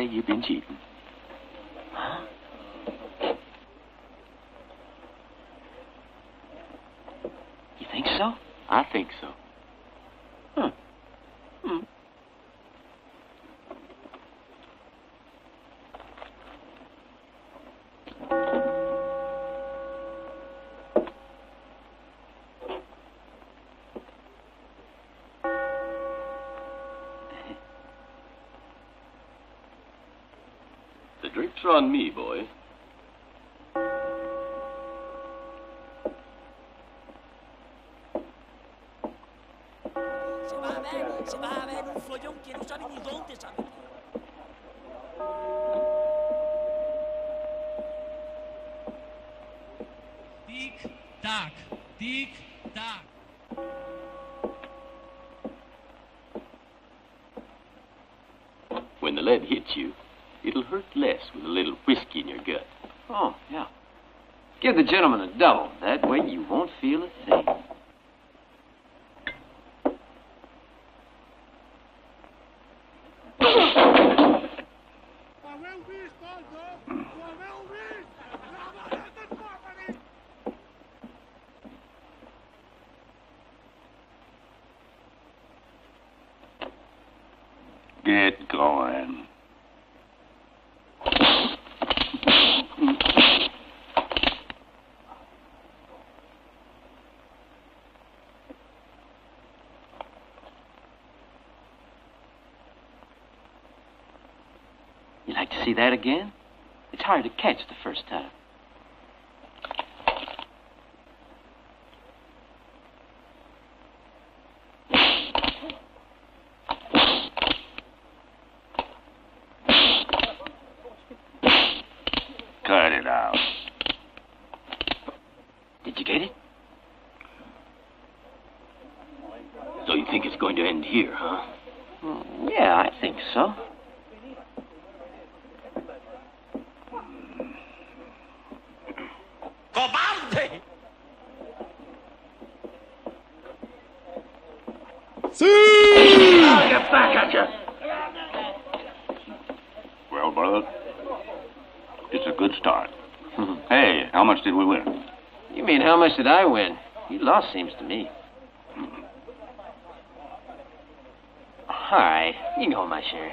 say you've been cheating. Huh? You think so? I think so. Huh. Hmm. The drink's on me, boy. Se va a ver un follón que no sabe ni dónde sabe. Tic-tac, tic-tac. When the lead hits you, it'll hurt less with a little whiskey in your gut. Oh, yeah. Give the gentleman a double. That way you won't feel a thing. Get going. You like to see that again? It's hard to catch the first time. Cut it out. Did you get it? So you think it's going to end here, huh? Yeah, I think so. ¡Cobarde! See! I'll get back at you. Well, brother, it's a good start. Hey, how much did we win? You mean how much did I win? You lost, seems to me. All right, you know my share.